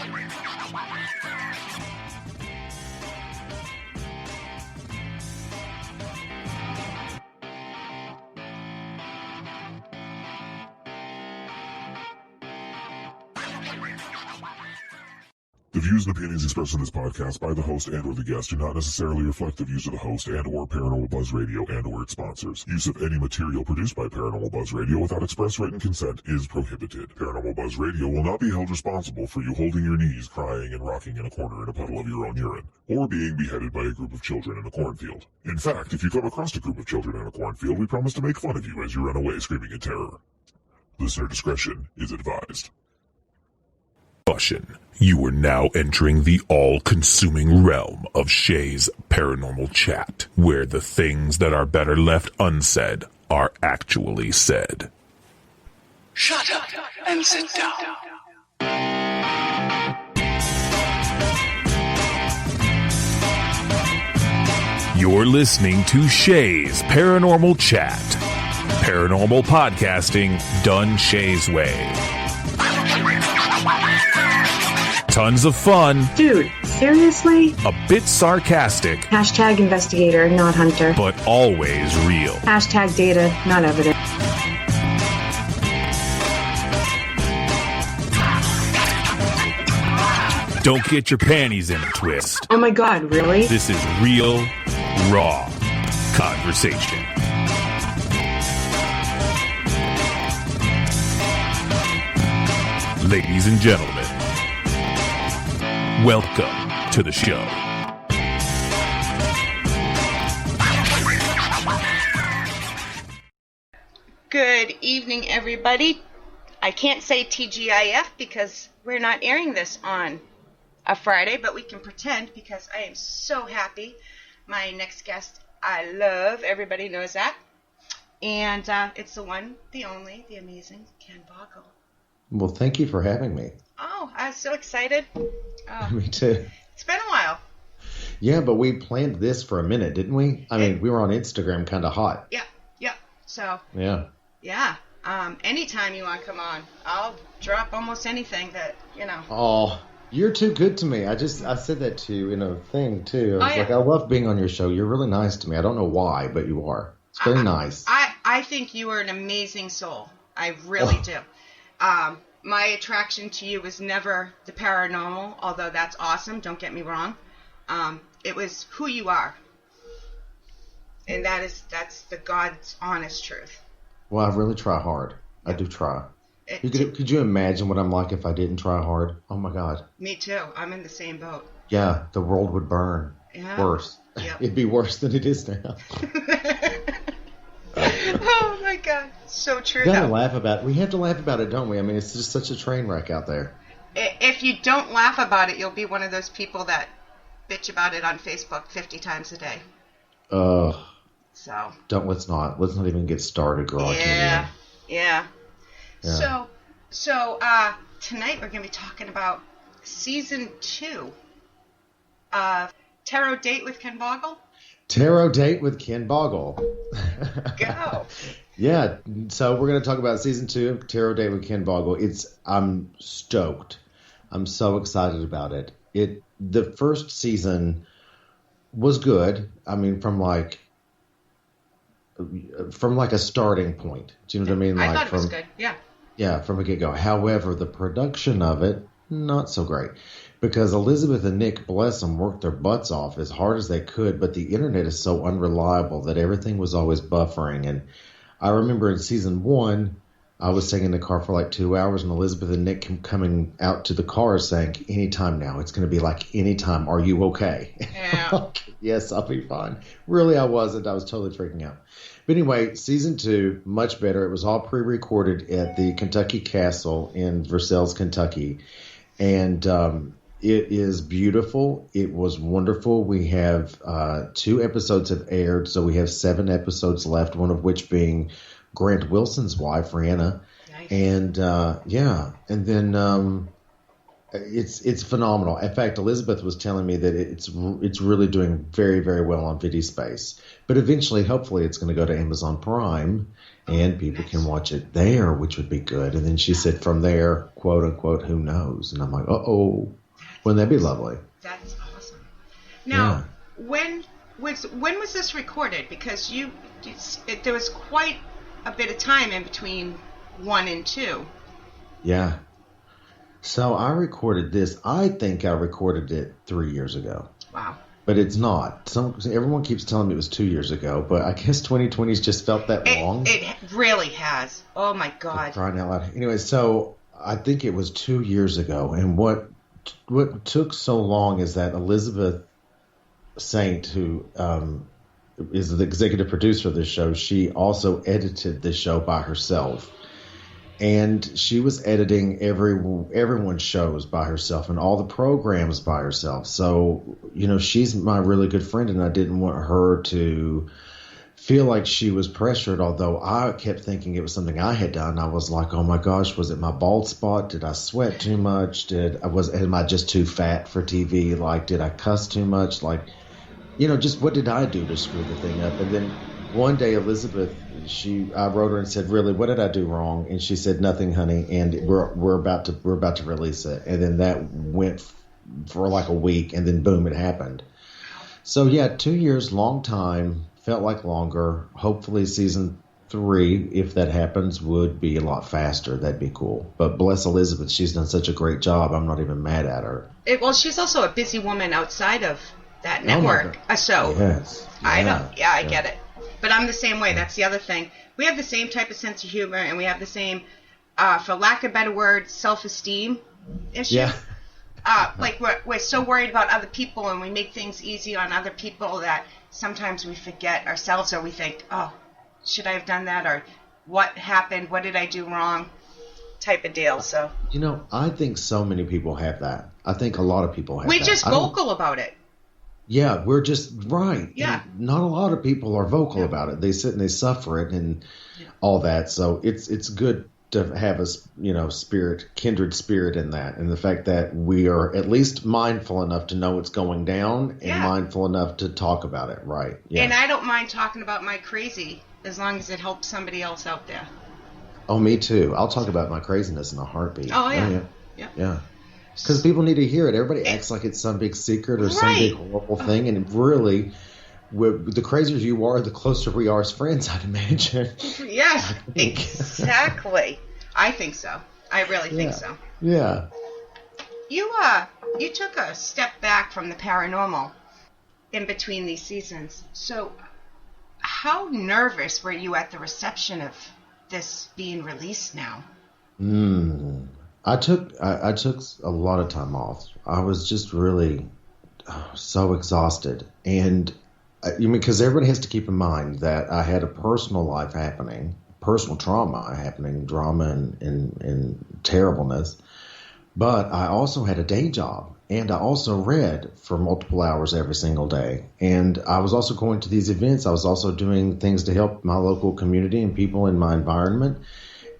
The views and opinions expressed in this podcast by the host and or the guest do not necessarily reflect the views of the host and or Paranormal Buzz Radio and or its sponsors. Use of any material produced by Paranormal Buzz Radio without express written consent is prohibited. Paranormal Buzz Radio will not be held responsible for you holding your knees, crying, and rocking in a corner in a puddle of your own urine, or being beheaded by a group of children in a cornfield. In fact, if you come across a group of children in a cornfield, we promise to make fun of you as you run away screaming in terror. Listener discretion is advised. Caution. You are now entering the all-consuming realm of Shay's Paranormal Chat, where the things that are better left unsaid are actually said. Shut up and sit down. You're listening to Shay's Paranormal Chat. Paranormal podcasting done Shay's way. Tons of fun. Dude, seriously? A bit sarcastic. Hashtag investigator, not hunter. But always real. Hashtag data, not evidence. Don't get your panties in a twist. Oh my god, really? This is real, raw conversation. Ladies and gentlemen, welcome to the show. Good evening, everybody. I can't say TGIF because we're not airing this on a Friday, but we can pretend because I am so happy. My next guest I love. Everybody knows that. And it's the one, the only, the amazing Ken Boggle. Well, thank you for having me. Oh, I was so excited. Oh, Me too. it's been a while. Yeah, but we planned this for a minute, didn't we? I mean, we were on Instagram kind of hot. Yeah. So, Yeah. anytime you want to come on, I'll drop almost anything that, Oh, you're too good to me. I said that to you in a thing, too. I was yeah. like, I love being on your show. You're really nice to me. I don't know why, but you are. It's very nice. I think you are an amazing soul. I really do. My attraction to you was never the paranormal, although that's awesome, don't get me wrong. It was who you are. And that's the God's honest truth. Well, I really try hard. I do try. Could you imagine what I'm like if I didn't try hard? Oh, my God. Me too. I'm in the same boat. Yeah, the world would burn. Yeah. Worse. Yep. It'd be worse than it is now. Oh, my God. So true, We though. we have to laugh about it, don't we? I mean, it's just such a train wreck out there. If you don't laugh about it, you'll be one of those people that bitch about it on Facebook 50 times a day. So. Let's not even get started, girl. Yeah. So tonight we're going to be talking about season 2 of Tarot Date with Ken Boggle. Tarot Date with Ken Boggle. Go. Yeah, so we're going to talk about season 2 of Tarot Date with Ken Boggle. I'm stoked. I'm so excited about it. The first season was good. I mean, from like a starting point. Do you know what I mean? I thought it was good. Yeah. Yeah, from a get-go. However, the production of it, not so great. Because Elizabeth and Nick, bless them, worked their butts off as hard as they could, but the internet is so unreliable that everything was always buffering. And I remember in season 1, I was sitting in the car for like 2 hours, and Elizabeth and Nick coming out to the car saying, anytime now. It's going to be like, anytime. Are you okay? Yeah. Yes, I'll be fine. Really, I wasn't. I was totally freaking out. But anyway, season 2, much better. It was all pre-recorded at the Kentucky Castle in Versailles, Kentucky. And it is beautiful. It was wonderful. We have 2 episodes have aired, so we have 7 episodes left, one of which being Grant Wilson's wife, Rihanna. Nice. And and then It's phenomenal. In fact, Elizabeth was telling me that it's really doing very, very well on VidiSpace. But eventually, hopefully, it's going to go to Amazon Prime, and people can watch it there, which would be good. And then she said, from there, quote unquote, who knows? And I'm like, wouldn't that be lovely? That's awesome. Now, when was this recorded? Because there was quite a bit of time in between 1 and 2. Yeah. So I recorded this. I think I recorded it 3 years ago. Wow. But it's not. Everyone keeps telling me it was 2 years ago, but I guess 2020's just felt that long. It really has. Oh my God. Crying out loud. Anyway, so I think it was 2 years ago, and what took so long is that Elizabeth Saint, who is the executive producer of this show, she also edited this show by herself. And she was editing everyone's shows by herself and all the programs by herself. So, she's my really good friend, and I didn't want her to feel like she was pressured, although I kept thinking it was something I had done. I was like, oh my gosh, was it my bald spot? Did I sweat too much? Am I just too fat for TV? Like, did I cuss too much? Like, just what did I do to screw the thing up? And then one day, Elizabeth, I wrote her and said, really, what did I do wrong? And she said, nothing, honey. And we're about to release it. And then that went for like a week, and then boom, it happened. So yeah, 2 years, long time, felt like longer. Hopefully season 3, if that happens, would be a lot faster. That'd be cool. But bless Elizabeth, she's done such a great job. I'm not even mad at her. Well, she's also a busy woman outside of that network. So yes. I know. Yeah, I get it. But I'm the same way. That's the other thing. We have the same type of sense of humor, and we have the same, for lack of a better word, self-esteem issue. Yeah. Like we're so worried about other people, and we make things easy on other people that sometimes we forget ourselves, or we think, oh, should I have done that? Or what happened? What did I do wrong? Type of deal. So I think so many people have that. I think a lot of people have we that. Just vocal about it. Yeah, we're just right. Yeah. And not a lot of people are vocal about it. They sit and they suffer it and all that. So it's good to have a kindred spirit in that, and the fact that we are at least mindful enough to know it's going down and mindful enough to talk about it. Right. Yeah. And I don't mind talking about my crazy as long as it helps somebody else out there. Oh, me too. I'll talk about my craziness in a heartbeat. Oh yeah. Yeah. Because people need to hear it. Everybody acts like it's some big secret or some big horrible thing, and really, the crazier you are, the closer we are as friends, I'd imagine. Yes, exactly. I think so. I really think so. Yeah. You took a step back from the paranormal in between these seasons. So, how nervous were you at the reception of this being released now? I took a lot of time off. I was just really so exhausted, and because everybody has to keep in mind that I had a personal life happening, personal trauma happening, drama and terribleness. But I also had a day job, and I also read for multiple hours every single day. And I was also going to these events. I was also doing things to help my local community and people in my environment.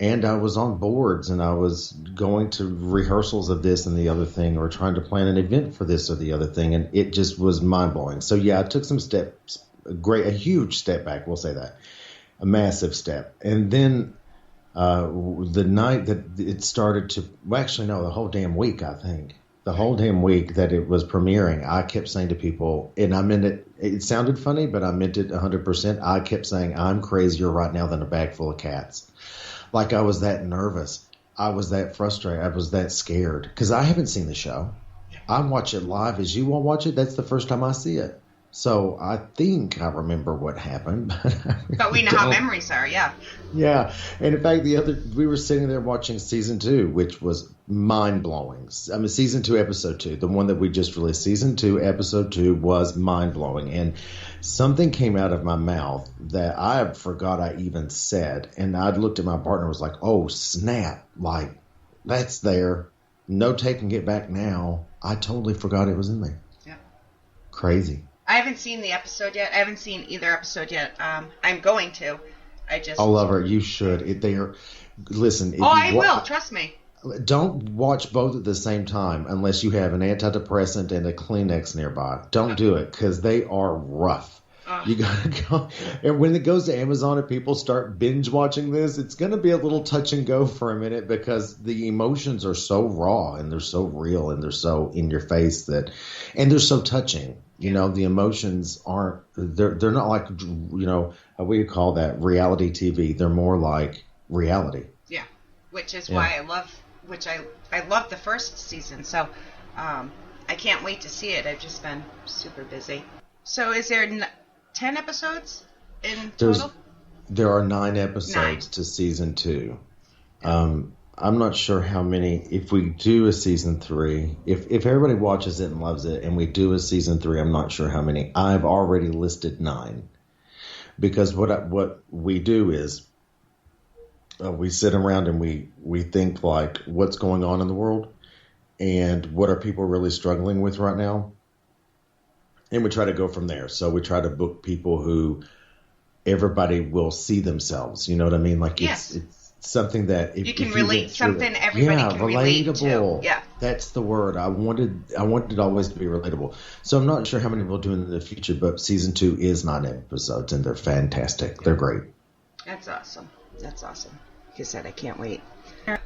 And I was on boards, and I was going to rehearsals of this and the other thing, or trying to plan an event for this or the other thing. And it just was mind-blowing. So, yeah, I took some steps, a huge step back, we'll say that, a massive step. And then the night that it started to, well, actually, no, the whole damn week, I think. The whole damn week that it was premiering, I kept saying to people, and I meant it, it sounded funny, but I meant it 100%. I kept saying, I'm crazier right now than a bag full of cats. Like, I was that nervous. I was that frustrated. I was that scared. Because I haven't seen the show. I watch it live as you will watch it. That's the first time I see it. So I think I remember what happened. But we know how memories are, yeah. Yeah. And in fact, we were sitting there watching season 2, which was mind-blowing. I mean, season 2, episode 2, the one that we just released. Season 2, episode 2 was mind-blowing. And something came out of my mouth that I forgot I even said. And I looked at my partner and was like, oh, snap. Like, that's there. No taking it back now. I totally forgot it was in there. Yeah. Crazy. I haven't seen the episode yet. I haven't seen either episode yet. I'm going to. I love her. You should. Listen. I will. Trust me. Don't watch both at the same time unless you have an antidepressant and a Kleenex nearby. Don't do it because they are rough. You gotta go. And when it goes to Amazon and people start binge watching this, it's gonna be a little touch and go for a minute because the emotions are so raw and they're so real and they're so in your face and they're so touching. You know, the emotions aren't. They're not like what do you call that, reality TV. They're more like reality. Yeah, which is why I love the first season. So I can't wait to see it. I've just been super busy. So is there 10 episodes in total? There are 9 episodes to season 2. I'm not sure how many. If we do a season 3, if everybody watches it and loves it, and we do a season 3, I'm not sure how many. I've already listed 9 because what we do is we sit around and we think like what's going on in the world and what are people really struggling with right now. And we try to go from there. So we try to book people who everybody will see themselves. You know what I mean? Like it's something that if, you can if relate something everybody can relate to. Yeah, that's the word. I wanted it always to be relatable. So I'm not sure how many we'll do in the future, but season 2 is 9 episodes, and they're fantastic. They're great. That's awesome. Like I said, I can't wait.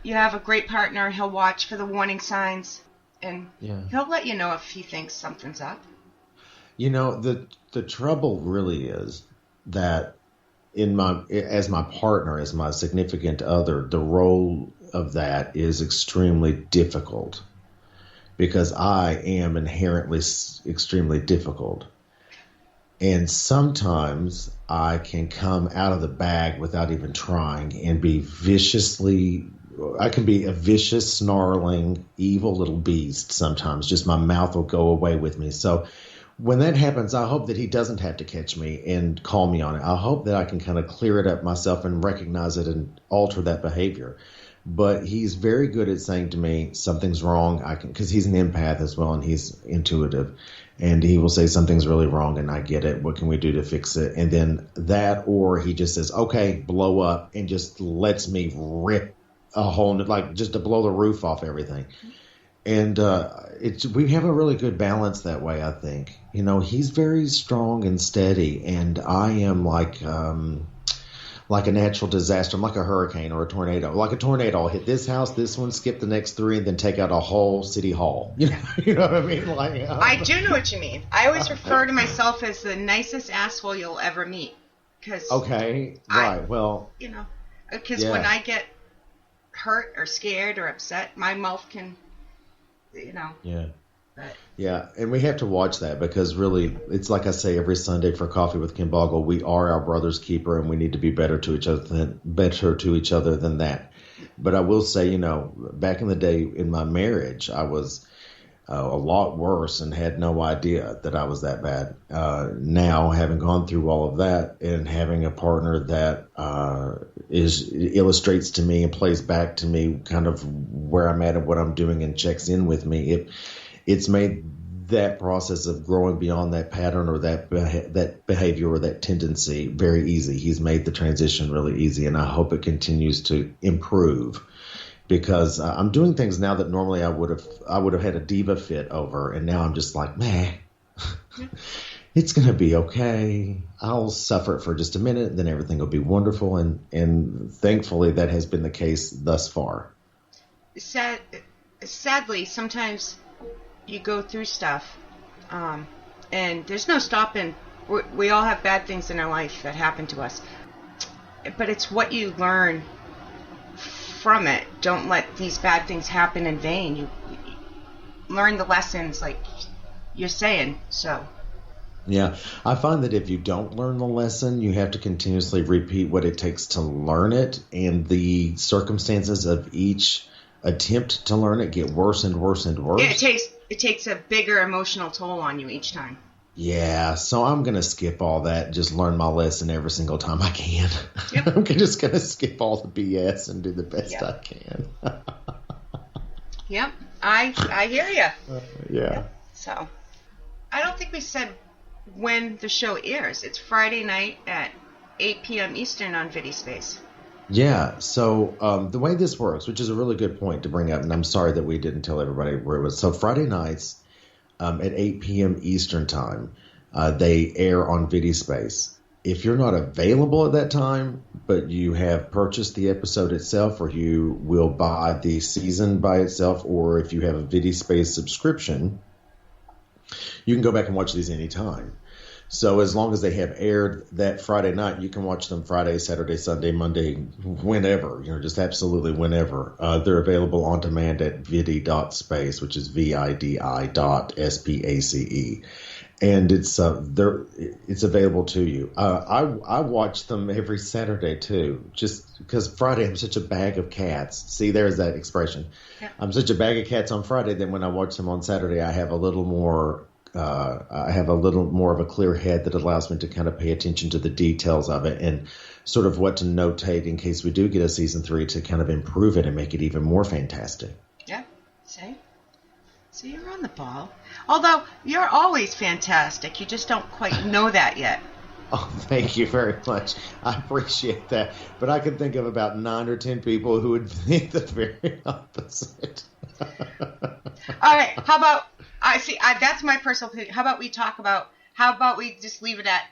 You have a great partner. He'll watch for the warning signs, and he'll let you know if he thinks something's up. You know, the trouble really is that as my partner, as my significant other, the role of that is extremely difficult because I am inherently extremely difficult. And sometimes I can come out of the bag without even trying and I can be a vicious, snarling, evil little beast sometimes. Just my mouth will go away with me. So when that happens, I hope that he doesn't have to catch me and call me on it. I hope that I can kind of clear it up myself and recognize it and alter that behavior. But he's very good at saying to me, something's wrong. Because he's an empath as well and he's intuitive. And he will say something's really wrong and I get it. What can we do to fix it? And then that, or he just says, okay, blow up, and just lets me rip a whole, like just to blow the roof off everything. And we have a really good balance that way, I think. You know, he's very strong and steady, and I am like a natural disaster. I'm like a hurricane or a tornado. Like a tornado, I'll hit this house, this one, skip the next 3, and then take out a whole city hall. You know what I mean? Like, I do know what you mean. I always refer to myself as the nicest asshole you'll ever meet. Because when I get hurt or scared or upset, my mouth can, Yeah. Yeah, and we have to watch that because really, it's like I say every Sunday for Coffee with Kim Boggle, we are our brother's keeper, and we need to be better to each other than that. But I will say, back in the day in my marriage, I was a lot worse and had no idea that I was that bad. Now, having gone through all of that and having a partner that illustrates to me and plays back to me kind of where I'm at and what I'm doing and checks in with me, it's made that process of growing beyond that pattern or that behavior or that tendency very easy. He's made the transition really easy, and I hope it continues to improve because I'm doing things now that normally I would have had a diva fit over, and now I'm just like, man, it's going to be okay. I'll suffer it for just a minute, then everything will be wonderful, and thankfully that has been the case thus far. Sadly, sometimes you go through stuff, and there's no stopping. We all have bad things in our life that happen to us, but it's what you learn from it. Don't let these bad things happen in vain. You learn the lessons, like you're saying. So yeah, I find that if you don't learn the lesson, you have to continuously repeat what it takes to learn it, and the circumstances of each attempt to learn it get worse and worse and worse. Yeah, it takes a bigger emotional toll on you each time. Yeah, so I'm going to skip all that, just learn my lesson every single time I can. Yep. I'm just going to skip all the BS and do the best I can. Yep, I hear you. Yeah. Yep. So, I don't think we said when the show airs. It's Friday night at 8 p.m. Eastern on VidiSpace. Yeah, so the way this works, which is a really good point to bring up, and I'm sorry that we didn't tell everybody where it was. So Friday nights at 8 p.m. Eastern Time, they air on VidiSpace. If you're not available at that time, but you have purchased the episode itself, or you will buy the season by itself, or if you have a VidiSpace subscription, you can go back and watch these anytime. So as long as they have aired that Friday night, you can watch them Friday, Saturday, Sunday, Monday, whenever, just absolutely whenever. They're available on demand at vidi.space, which is VIDI.SPACE. And it's available to you. I watch them every Saturday too, just because Friday I'm such a bag of cats. See, there's that expression. Yeah. I'm such a bag of cats on Friday that when I watch them on Saturday, I have a little more of a clear head that allows me to kind of pay attention to the details of it and sort of what to notate in case we do get a season 3 to kind of improve it and make it even more fantastic. Yeah, see? So you're on the ball. Although you're always fantastic. You just don't quite know that yet. Oh, thank you very much. I appreciate that. But I can think of about 9 or 10 people who would think the very opposite. All right, how about... that's my personal opinion. How about we just leave it at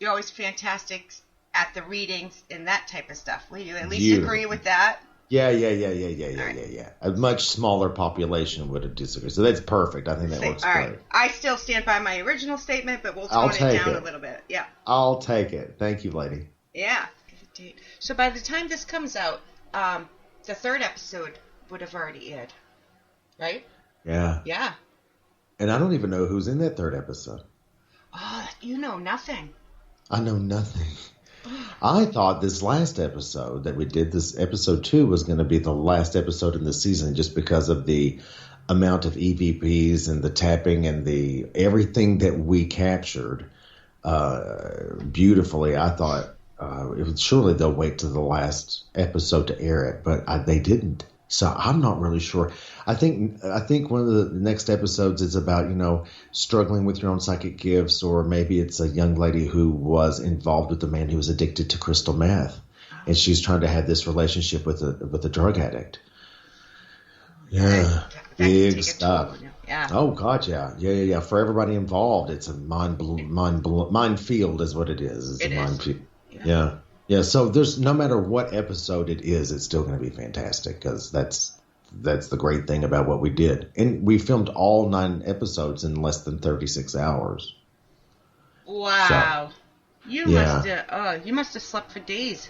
you're always fantastic at the readings and that type of stuff. Will you at least agree with that? Yeah. A much smaller population would disagree. So that's perfect. I think that works great. Right. I still stand by my original statement, but we'll tone it down a little bit. Yeah. I'll take it. Thank you, lady. Yeah. So by the time this comes out, the 3rd episode would have already aired, right? Yeah. Yeah. And I don't even know who's in that 3rd episode. Oh, you know nothing. I know nothing. I thought this last episode that we did, this episode 2, was going to be the last episode in the season just because of the amount of EVPs and the tapping and the everything that we captured beautifully. I thought surely they'll wait to the last episode to air it, but they didn't. So I'm not really sure. I think one of the next episodes is about, struggling with your own psychic gifts, or maybe it's a young lady who was involved with a man who was addicted to crystal meth, and she's trying to have this relationship with a drug addict. Yeah, big stuff. Yeah. Oh God, yeah. For everybody involved, it's a minefield is what it is. It's a minefield. Yeah. Yeah, so there's no matter what episode it is, it's still going to be fantastic because that's the great thing about what we did. And we filmed all 9 episodes in less than 36 hours. Wow. So, you must have slept for days.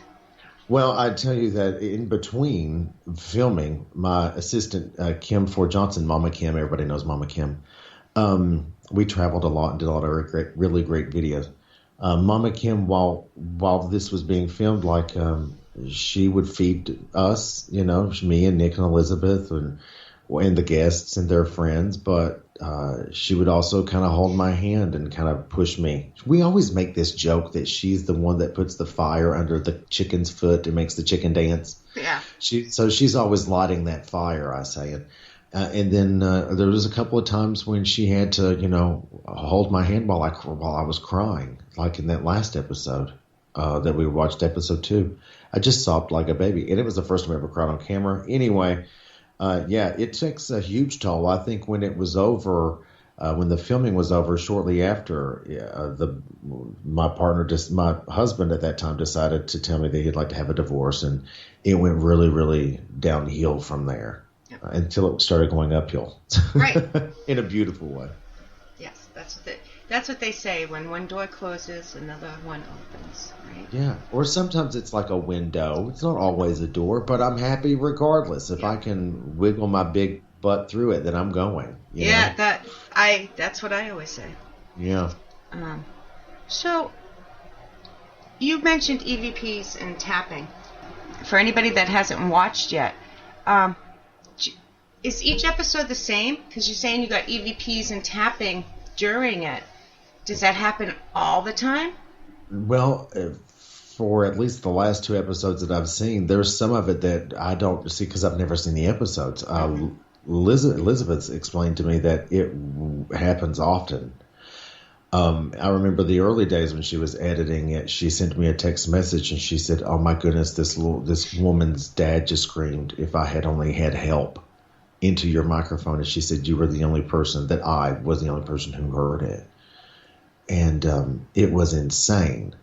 Well, I tell you that in between filming, my assistant, Kim Ford Johnson, Mama Kim, everybody knows Mama Kim, we traveled a lot and did a lot of really great videos. Mama Kim, while this was being filmed, she would feed us, me and Nick and Elizabeth and the guests and their friends, but she would also kind of hold my hand and kind of push me. We always make this joke that she's the one that puts the fire under the chicken's foot and makes the chicken dance. Yeah. So she's always lighting that fire, I say. And then there was a couple of times when she had to, hold my hand while I was crying, like in that last episode that we watched, episode 2. I just sobbed like a baby, and it was the first time I ever cried on camera. Anyway, it takes a huge toll. I think when it was over, when the filming was over, shortly after, my husband at that time decided to tell me that he'd like to have a divorce, and it went really, really downhill from there. Until it started going uphill. Right. In a beautiful way. Yes, that's what they say. When one door closes, another one opens, right? Yeah. Or sometimes it's like a window. It's not always a door, but I'm happy regardless. If I can wiggle my big butt through it, then I'm going. You know? That's what I always say. Yeah. So you mentioned EVPs and tapping. For anybody that hasn't watched yet, is each episode the same? Because you're saying you got EVPs and tapping during it. Does that happen all the time? Well, for at least the last 2 episodes that I've seen, there's some of it that I don't see because I've never seen the episodes. Elizabeth's explained to me that it happens often. I remember the early days when she was editing it. She sent me a text message and she said, "Oh my goodness, this woman's dad just screamed. If I had only had help into your microphone." And she said, "You were the only person that I was the only person who heard it." And it was insane.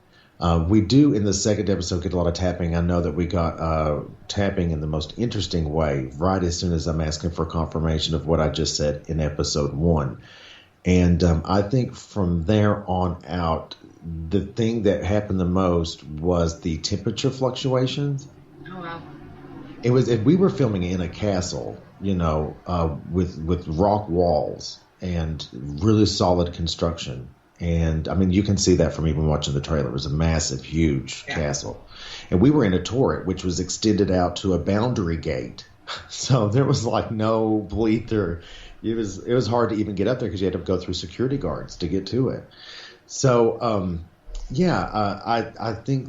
We do in the second episode get a lot of tapping. I know that we got tapping in the most interesting way right as soon as I'm asking for confirmation of what I just said in episode 1. And I think from there on out, the thing that happened the most was the temperature fluctuations. Oh, wow. It was we were filming in a castle, with rock walls and really solid construction. And I mean, you can see that from even watching the trailer. It was a massive, huge castle. And we were in a turret, which was extended out to a boundary gate. So there was like no breather. It was hard to even get up there because you had to go through security guards to get to it. So, I think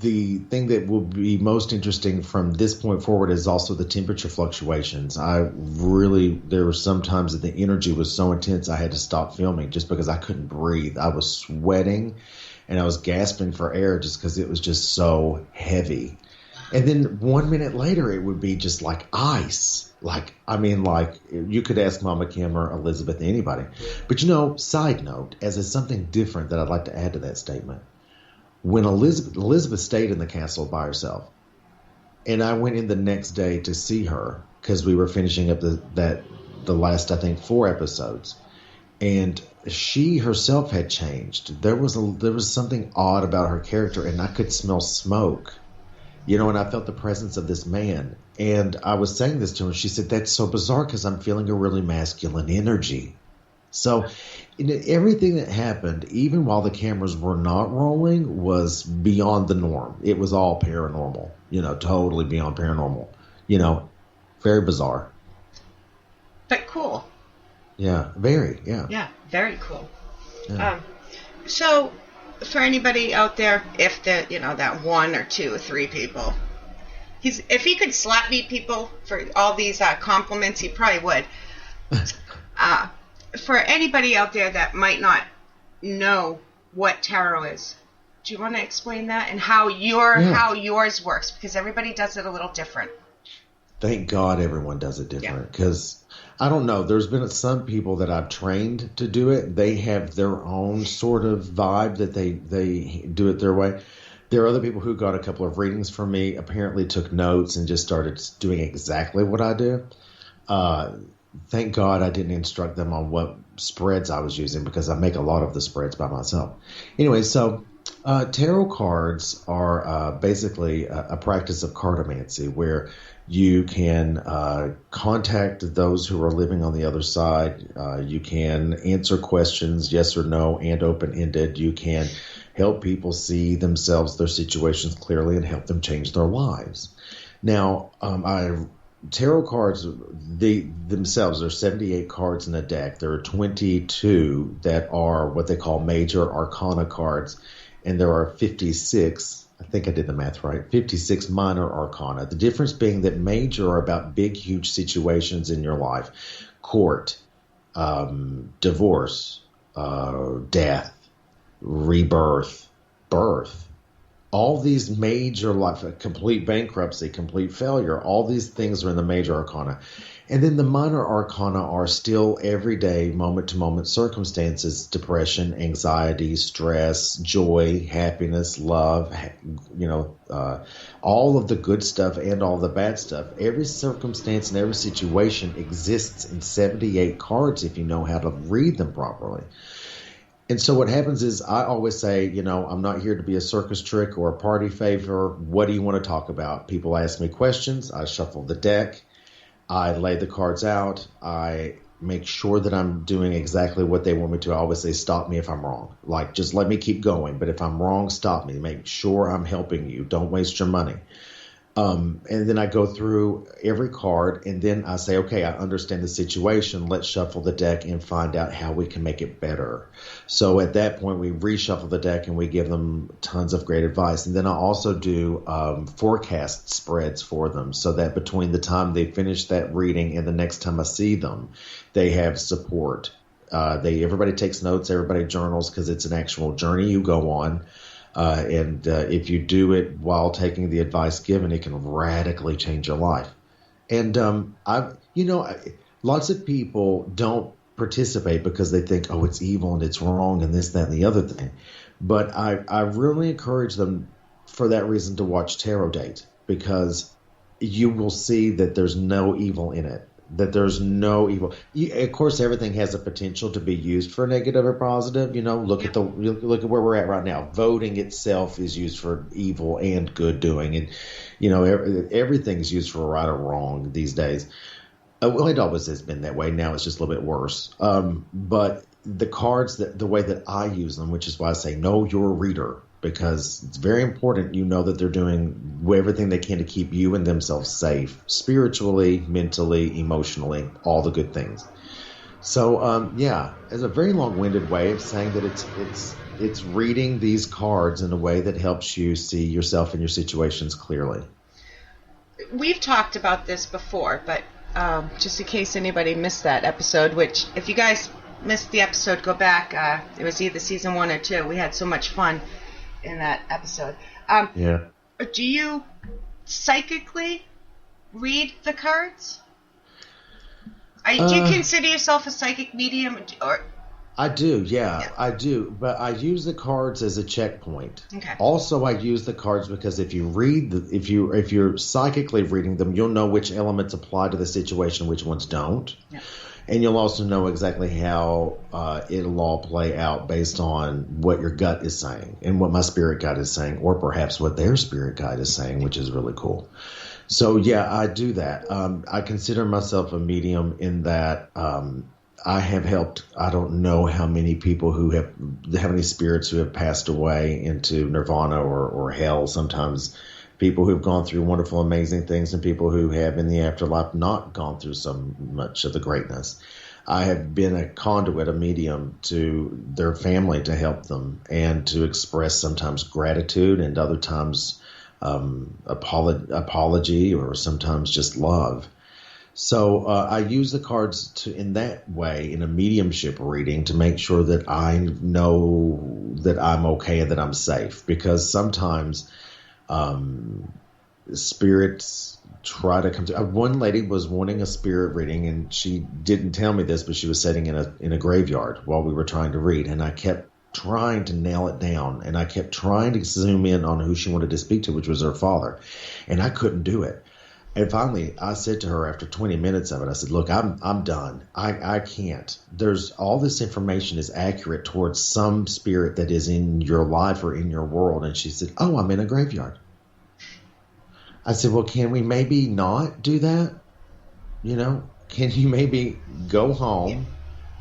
the thing that will be most interesting from this point forward is also the temperature fluctuations. There were some times that the energy was so intense I had to stop filming just because I couldn't breathe. I was sweating and I was gasping for air just because it was just so heavy. And then 1 minute later, it would be just like ice. Like you could ask Mama Kim or Elizabeth, anybody. But side note, as something different that I'd like to add to that statement. When Elizabeth stayed in the castle by herself, and I went in the next day to see her because we were finishing up the last, I think, 4 episodes, and she herself had changed. There was something odd about her character, and I could smell smoke. And I felt the presence of this man. And I was saying this to her, and she said, "That's so bizarre because I'm feeling a really masculine energy." So everything that happened, even while the cameras were not rolling, was beyond the norm. It was all paranormal, totally beyond paranormal. Very bizarre. But cool. Yeah, very, yeah. Yeah, very cool. Yeah. So for anybody out there, if that that 1 or 2 or 3 people, if he could slap meet people for all these compliments, he probably would. For anybody out there that might not know what tarot is, do you want to explain that and how yours works? Because everybody does it a little different. Thank God everyone does it different because I don't know. There's been some people that I've trained to do it. They have their own sort of vibe that they do it their way. There are other people who got a couple of readings from me, apparently took notes and just started doing exactly what I do. Thank God I didn't instruct them on what spreads I was using because I make a lot of the spreads by myself. Anyway, so tarot cards are basically a practice of cartomancy where you can contact those who are living on the other side. You can answer questions, yes or no, and open-ended. You can help people see themselves, their situations clearly, and help them change their lives. Now, tarot cards, themselves, there are 78 cards in a deck. There are 22 that are what they call major arcana cards, and there are 56, I think I did the math right, 56 minor arcana. The difference being that major are about big, huge situations in your life. Court, divorce, death, rebirth, birth. All these major life, complete bankruptcy, complete failure, all these things are in the major arcana. And then the minor arcana are still everyday, moment-to-moment circumstances, depression, anxiety, stress, joy, happiness, love, all of the good stuff and all the bad stuff. Every circumstance and every situation exists in 78 cards if you know how to read them properly. And so what happens is I always say, I'm not here to be a circus trick or a party favor. What do you want to talk about? People ask me questions. I shuffle the deck. I lay the cards out. I make sure that I'm doing exactly what they want me to. I always say, stop me if I'm wrong. Like, just let me keep going. But if I'm wrong, stop me. Make sure I'm helping you. Don't waste your money. And then I go through every card, and then I say, okay, I understand the situation. Let's shuffle the deck and find out how we can make it better. So at that point, we reshuffle the deck and we give them tons of great advice. And then I also do forecast spreads for them so that between the time they finish that reading and the next time I see them, they have support Everybody takes notes, everybody journals because it's an actual journey you go on. And if you do it while taking the advice given, it can radically change your life. And lots of people don't participate because they think, oh, it's evil and it's wrong and this, that, and the other thing. But I really encourage them for that reason to watch Tarot Date, because you will see that there's no evil in it, that there's no evil. Of course, everything has a potential to be used for negative or positive. Look at where we're at right now. Voting itself is used for evil and good doing, and everything's used for right or wrong these days. Well, it always has been that way. Now it's just a little bit worse. But the cards, the way that I use them, which is why I say know your reader, because it's very important that they're doing everything they can to keep you and themselves safe, spiritually, mentally, emotionally, all the good things. So, it's a very long-winded way of saying that it's reading these cards in a way that helps you see yourself and your situations clearly. We've talked about this before, but just in case anybody missed that episode, which if you guys missed the episode, go back. It was either season 1 or 2. We had so much fun in that episode. Do you psychically read the cards? Do you consider yourself a psychic medium? I do, I do. But I use the cards as a checkpoint. Okay. Also, I use the cards because if you're psychically reading them, you'll know which elements apply to the situation, which ones don't. Yeah. And you'll also know exactly how it'll all play out based on what your gut is saying and what my spirit guide is saying, or perhaps what their spirit guide is saying, which is really cool. So, I do that. I consider myself a medium in that I have helped, I don't know how many people how many spirits who have passed away into nirvana or hell. Sometimes people who've gone through wonderful, amazing things, and people who have in the afterlife not gone through so much of the greatness. I have been a conduit, a medium to their family to help them and to express sometimes gratitude and other times apology or sometimes just love. So I use the cards in that way in a mediumship reading to make sure that I know that I'm okay and that I'm safe, because sometimes spirits try to come to. One lady was wanting a spirit reading, and she didn't tell me this, but she was sitting in a graveyard while we were trying to read, and I kept trying to nail it down, and I kept trying to zoom in on who she wanted to speak to, which was her father, and I couldn't do it. And finally, I said to her after 20 minutes of it, I said, look, I'm done. I can't. There's all this information is accurate towards some spirit that is in your life or in your world. And she said, oh, I'm in a graveyard. I said, well, can we maybe not do that? Can you maybe go home?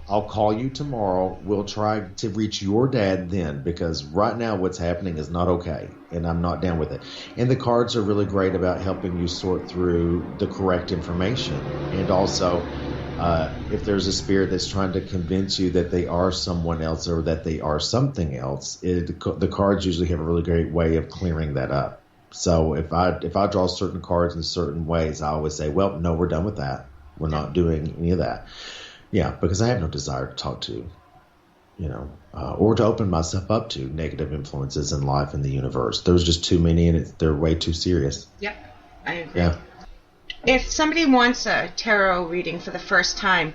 I'll call you tomorrow. We'll try to reach your dad then, because right now what's happening is not okay, and I'm not down with it. And the cards are really great about helping you sort through the correct information. And also, if there's a spirit that's trying to convince you that they are someone else or that they are something else, the cards usually have a really great way of clearing that up. So if I draw certain cards in certain ways, I always say, well, no, we're done with that. We're not doing any of that. Yeah, because I have no desire to talk to, or to open myself up to negative influences in life and the universe. There's just too many, and they're way too serious. Yep, I agree. Yeah. If somebody wants a tarot reading for the first time,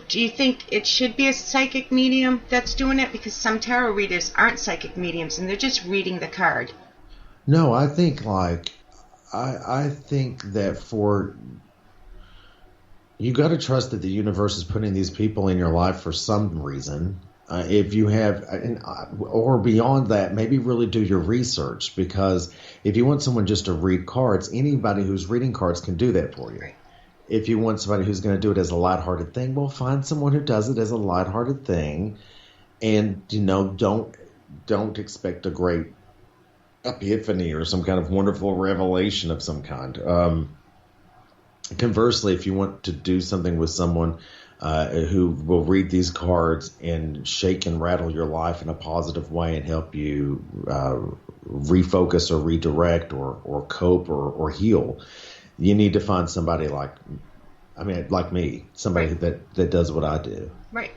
do you think it should be a psychic medium that's doing it? Because some tarot readers aren't psychic mediums, and they're just reading the card. No, I think I think that you got to trust that the universe is putting these people in your life for some reason. If you have, or beyond that, maybe really do your research, because if you want someone just to read cards, anybody who's reading cards can do that for you. Right. If you want somebody who's going to do it as a lighthearted thing, well, find someone who does it as a lighthearted thing, and don't expect a great epiphany or some kind of wonderful revelation of some kind. Conversely, if you want to do something with someone who will read these cards and shake and rattle your life in a positive way and help you refocus or redirect or cope or heal, you need to find somebody like me, somebody that does what I do. Right.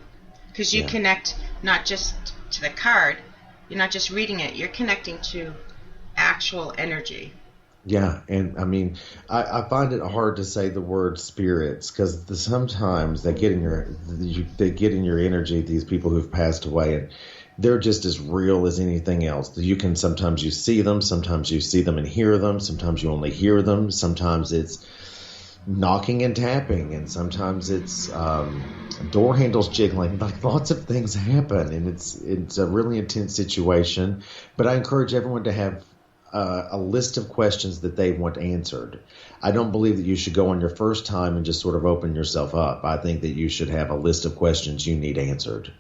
because you connect not just to the card, you're not just reading it, you're connecting to actual energy. Yeah, and I mean, I find it hard to say the word spirits because sometimes they get in your energy. These people who've passed away, and they're just as real as anything else. Sometimes you see them, sometimes you see them and hear them, sometimes you only hear them, sometimes it's knocking and tapping, and sometimes it's door handles jiggling. Like lots of things happen, and it's a really intense situation. But I encourage everyone to have a list of questions that they want answered. I don't believe that you should go on your first time and just sort of open yourself up. I think that you should have a list of questions you need answered.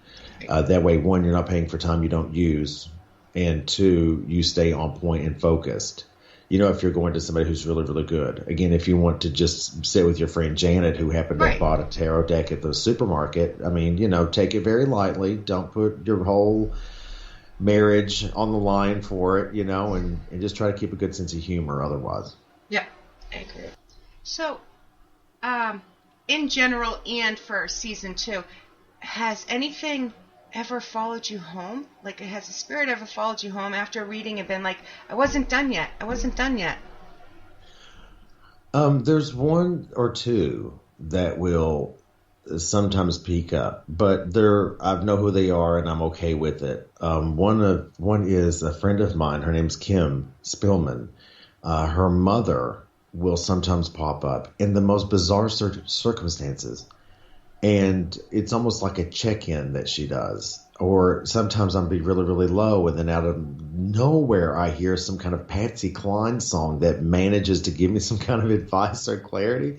That way, one, you're not paying for time you don't use, and two, you stay on point and focused. If you're going to somebody who's really, really good. Again, if you want to just sit with your friend Janet, who happened to have bought a tarot deck at the supermarket, I mean, take it very lightly. Don't put your whole marriage on the line for it, and just try to keep a good sense of humor otherwise. Yeah, I agree. So, in general and for season 2, has anything ever followed you home? Like, has a spirit ever followed you home after reading and been like, I wasn't done yet. There's one or two that will sometimes peek up, but I know who they are and I'm okay with it. One is a friend of mine. Her name's Kim Spillman. Her mother will sometimes pop up in the most bizarre circumstances, and it's almost like a check-in that she does. Or sometimes I'll be really, really low, and then out of nowhere I hear some kind of Patsy Cline song that manages to give me some kind of advice or clarity.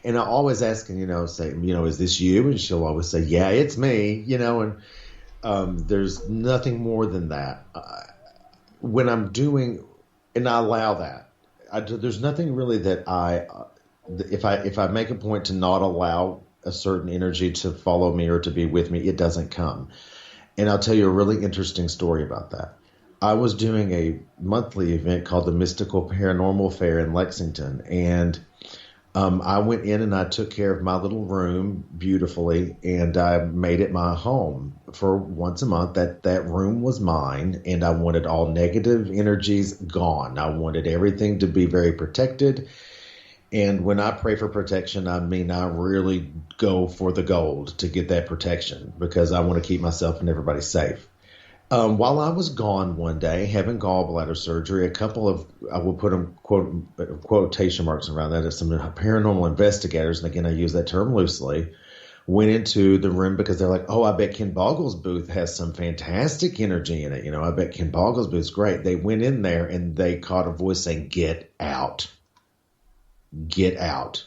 And I always ask, say, is this you? And she'll always say, yeah, it's me, and there's nothing more than that. When I'm doing, and I allow that, there's nothing really that if I make a point to not allow a certain energy to follow me or to be with me, it doesn't come. And I'll tell you a really interesting story about that. I was doing a monthly event called the Mystical Paranormal Fair in Lexington, and I went in and I took care of my little room beautifully, and I made it my home for once a month. That room was mine, and I wanted all negative energies gone. I wanted everything to be very protected. And when I pray for protection, I mean I really go for the gold to get that protection because I want to keep myself and everybody safe. While I was gone one day having gallbladder surgery, a couple of, I will put them quotation marks around that, as some paranormal investigators, and again I use that term loosely, went into the room because they're like, oh, I bet Ken Boggle's booth has some fantastic energy in it. I bet Ken Boggle's booth's great. They went in there and they caught a voice saying, get out. Get out.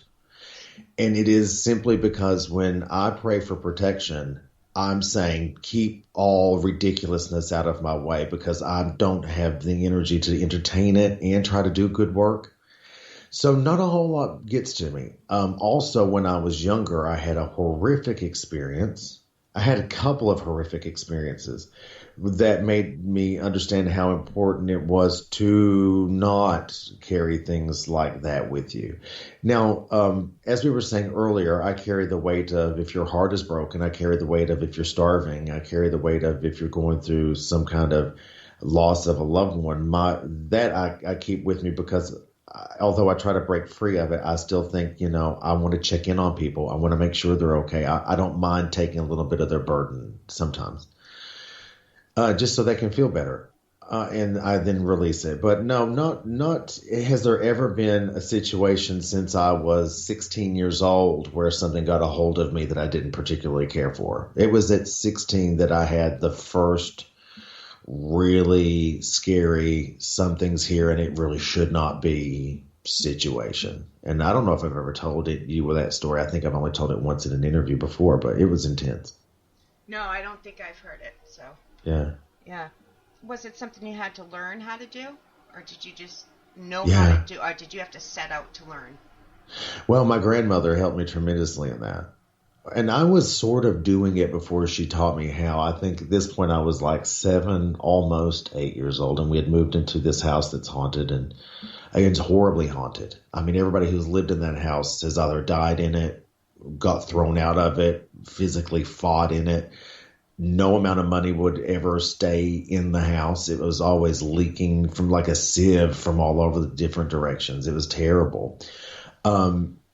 And it is simply because when I pray for protection, I'm saying keep all ridiculousness out of my way because I don't have the energy to entertain it and try to do good work. So not a whole lot gets to me. Also, when I was younger, I had a horrific experience. I had a couple of horrific experiences that made me understand how important it was to not carry things like that with you. Now, as we were saying earlier, I carry the weight of if your heart is broken. I carry the weight of if you're starving. I carry the weight of if you're going through some kind of loss of a loved one. I keep with me because although I try to break free of it, I still think, I want to check in on people. I want to make sure they're okay. I don't mind taking a little bit of their burden sometimes. Just so they can feel better. And I then release it. But no, not has there ever been a situation since I was 16 years old where something got a hold of me that I didn't particularly care for. It was at 16 that I had the first really scary something's here and it really should not be situation. And I don't know if I've ever told you that story. I think I've only told it once in an interview before, but it was intense. No, I don't think I've heard it, so... Yeah. Was it something you had to learn how to do? Or did you just know how to do? Or did you have to set out to learn? Well, my grandmother helped me tremendously in that. And I was sort of doing it before she taught me how. I think at this point I was like 7, almost 8 years old. And we had moved into this house that's haunted. And it's horribly haunted. I mean, everybody who's lived in that house has either died in it, got thrown out of it, physically fought in it. no amount of money would ever stay in the house. It was always leaking from like a sieve from all over the different directions. It was terrible.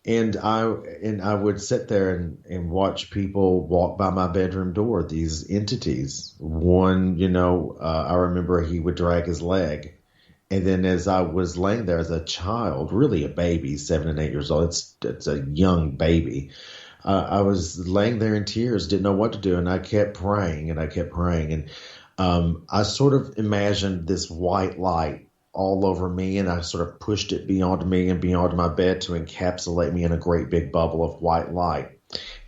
And I would sit there and watch people walk by my bedroom door, these entities. One, I remember he would drag his leg. And then as I was laying there as a child, really a baby, 7 and 8 years old, it's a young baby. I was laying there in tears, didn't know what to do. And I kept praying and I kept praying. And I sort of imagined this white light all over me, and I sort of pushed it beyond me and beyond my bed to encapsulate me in a great big bubble of white light.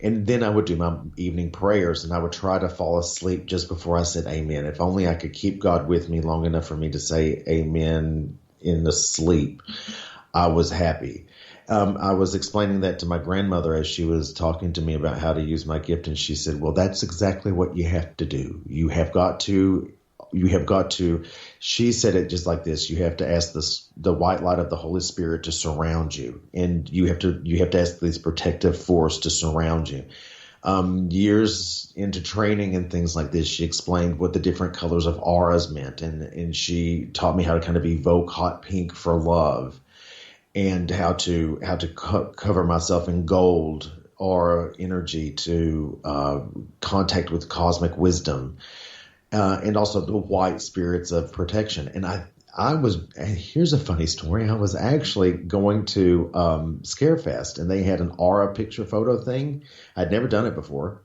And then I would do my evening prayers, and I would try to fall asleep just before I said amen. If only I could keep God with me long enough for me to say amen in the sleep, I was happy. I was explaining that to my grandmother as she was talking to me about how to use my gift, and she said, well, that's exactly what you have to do. You have got to, she said it just like this, you have to ask the white light of the Holy Spirit to surround you, and you have to ask this protective force to surround you. Years into training and things like this, she explained what the different colors of auras meant, and she taught me how to kind of evoke hot pink for love, and how to cover myself in gold or energy to contact with cosmic wisdom, and also the white spirits of protection. And here's a funny story. I was actually going to Scarefest, and they had an aura picture photo thing. I'd never done it before.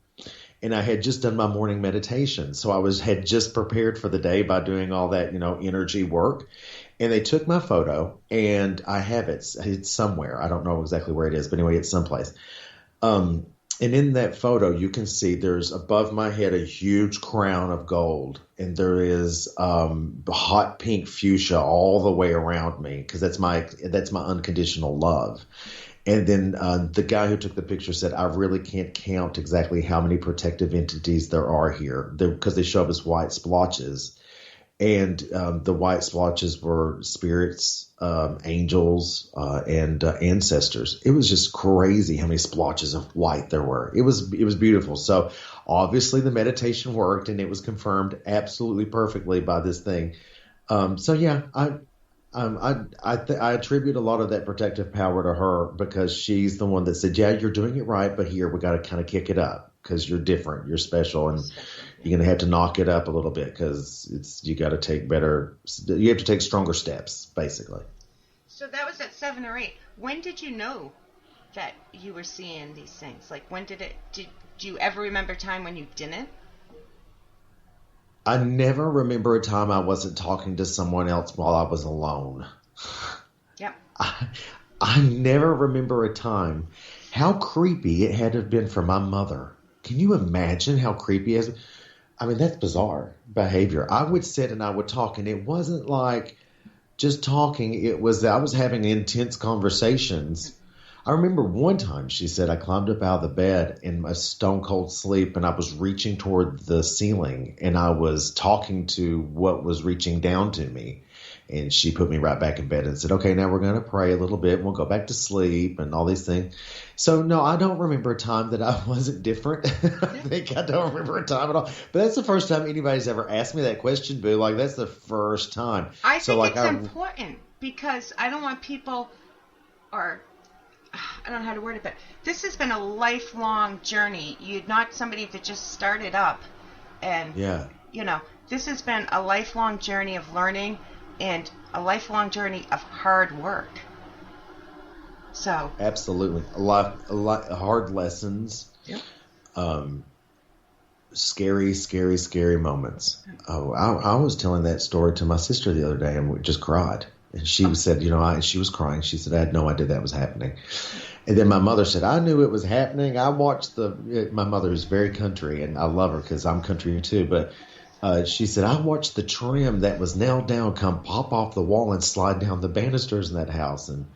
And I had just done my morning meditation. So I had just prepared for the day by doing all that, energy work. And they took my photo, and I have it. It's somewhere. I don't know exactly where it is, but anyway, it's someplace. And in that photo, you can see there's above my head a huge crown of gold, and there is hot pink fuchsia all the way around me, because that's my unconditional love. And then the guy who took the picture said, I really can't count exactly how many protective entities there are here, because they show up as white splotches. And the white splotches were spirits, angels, and ancestors. It was just crazy how many splotches of white there were. It was beautiful. So obviously the meditation worked, and it was confirmed absolutely perfectly by this thing. So yeah, I attribute a lot of that protective power to her, because she's the one that said, yeah, you're doing it right, but here we got to kind of kick it up, because you're different, you're special, and you're going to have to knock it up a little bit, because you have to take stronger steps, basically. So that was at 7 or 8. When did you know that you were seeing these things? Like, when did you ever remember a time when you didn't? I never remember a time I wasn't talking to someone else while I was alone. Yep. I never remember a time. How creepy it had to have been for my mother. Can you imagine how creepy it is? I mean, that's bizarre behavior. I would sit and I would talk, and it wasn't like just talking. I was having intense conversations. I remember one time she said I climbed up out of the bed in my stone cold sleep, and I was reaching toward the ceiling, and I was talking to what was reaching down to me. And she put me right back in bed and said, okay, now we're going to pray a little bit, and we'll go back to sleep and all these things. So, no, I don't remember a time that I wasn't different. I don't remember a time at all. But that's the first time anybody's ever asked me that question, Boo. Like, that's the first time. I think it's important, because I don't want people, or I don't know how to word it, but this has been a lifelong journey. You're not somebody that just started up. And, this has been a lifelong journey of learning, and a lifelong journey of hard work. So absolutely, a lot hard lessons. Yeah. Scary moments. Oh, I was telling that story to my sister the other day, and we just cried. And she said, she was crying. She said, I had no idea that was happening. And then my mother said, I knew it was happening. I watched my mother is very country, and I love her because I'm country too. But she said, I watched the trim that was nailed down come pop off the wall and slide down the banisters in that house. And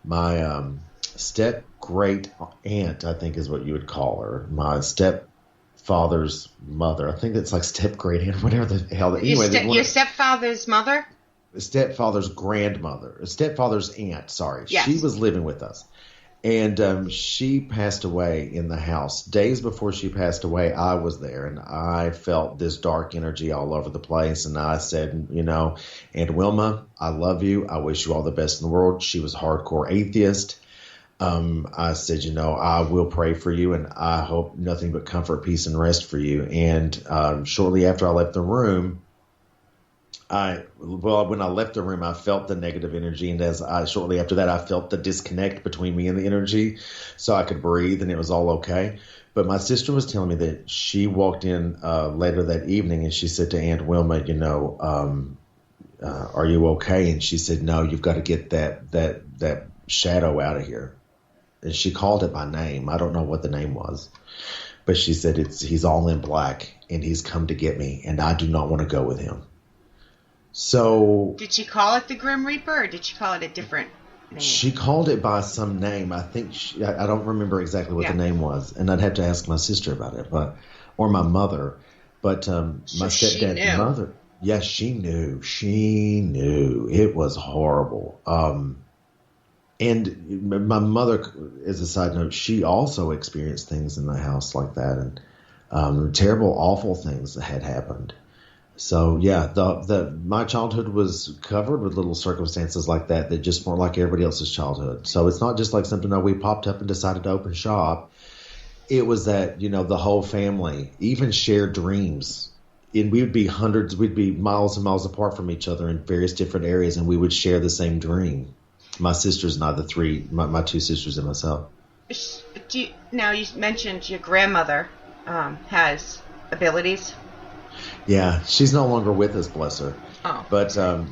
my step-great aunt, I think is what you would call her, my stepfather's mother. I think that's like step-great aunt, whatever the hell. Anyway, your stepfather's mother? Stepfather's grandmother, stepfather's aunt, sorry. Yes. She was living with us. And she passed away in the house. Days before she passed away, I was there, and I felt this dark energy all over the place. And I said, Aunt Wilma, I love you. I wish you all the best in the world. She was a hardcore atheist. I said, I will pray for you, and I hope nothing but comfort, peace, and rest for you. And shortly after I left the room, when I left the room, I felt the negative energy, and shortly after that, I felt the disconnect between me and the energy, so I could breathe, and it was all okay. But my sister was telling me that she walked in later that evening, and she said to Aunt Wilma, are you okay? And she said, no, you've got to get that shadow out of here. And she called it by name. I don't know what the name was, but she said he's all in black, and he's come to get me, and I do not want to go with him. So did she call it the Grim Reaper, or did she call it a different name? She called it by some name. I think I don't remember exactly what the name was, and I'd have to ask my sister about it, or my mother. But my stepdad's mother, yes, she knew. She knew it was horrible. And my mother, as a side note, she also experienced things in the house like that, and terrible, awful things that had happened. So yeah, my childhood was covered with little circumstances like that just weren't like everybody else's childhood. So it's not just like something that we popped up and decided to open shop. It was that, the whole family even shared dreams. And we'd be miles and miles apart from each other in various different areas, and we would share the same dream. My sisters and I, my two sisters and myself. Now you mentioned your grandmother has abilities. Yeah, she's no longer with us, bless her. Oh. But so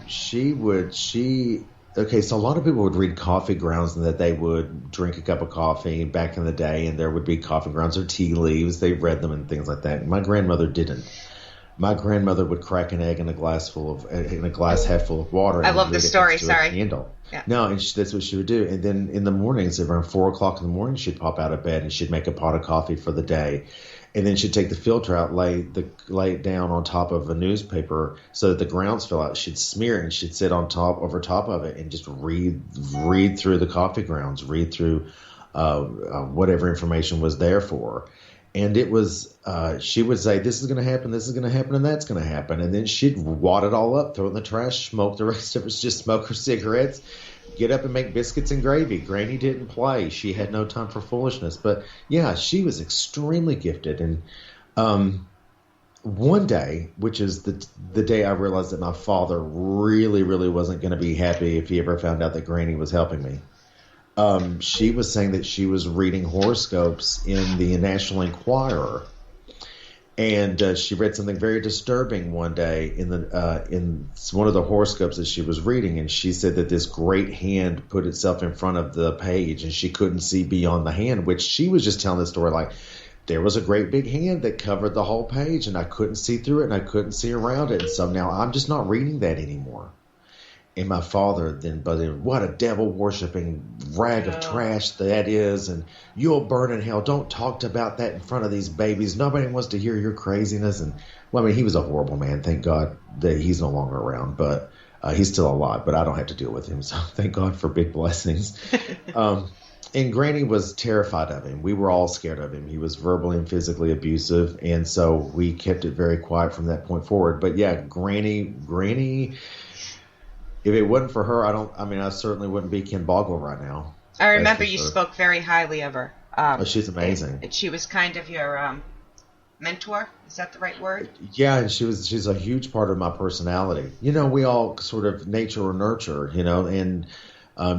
a lot of people would read coffee grounds and that they would drink a cup of coffee back in the day, and there would be coffee grounds or tea leaves. They read them and things like that. My grandmother didn't. My grandmother would crack an egg in a glass half full of water. I love the story. Sorry. Candle. Yeah. No, and that's what she would do. And then in the mornings, around 4 o'clock in the morning, she'd pop out of bed and she'd make a pot of coffee for the day. And then she'd take the filter out, lay it down on top of a newspaper so that the grounds fell out. She'd smear it, and she'd sit over top of it and just read through the coffee grounds, read through whatever information was there for her. And it was, she would say, this is going to happen, this is going to happen, and that's going to happen. And then she'd wad it all up, throw it in the trash, smoke the rest of it, just smoke her cigarettes, get up and make biscuits and gravy. Granny didn't play. She had no time for foolishness. But, yeah, she was extremely gifted. And one day, which is the day I realized that my father really, really wasn't going to be happy if he ever found out that Granny was helping me. She was saying that she was reading horoscopes in the National Enquirer, and she read something very disturbing one day in one of the horoscopes that she was reading, and she said that this great hand put itself in front of the page, and she couldn't see beyond the hand, which she was just telling the story like there was a great big hand that covered the whole page, and I couldn't see through it, and I couldn't see around it, and so now I'm just not reading that anymore. And my father then buzzed, what a devil-worshipping rag of trash that is, and you'll burn in hell. Don't talk about that in front of these babies. Nobody wants to hear your craziness. And well, I mean, he was a horrible man. Thank God that he's no longer around, but he's still alive. But I don't have to deal with him, so thank God for big blessings. And Granny was terrified of him. We were all scared of him. He was verbally and physically abusive, and so we kept it very quiet from that point forward. But yeah, Granny. If it wasn't for her, I certainly wouldn't be Ken Boggle right now. I remember you spoke very highly of her. She's amazing. And she was kind of your mentor. Is that the right word? Yeah, and she's a huge part of my personality. We all sort of nature or nurture, and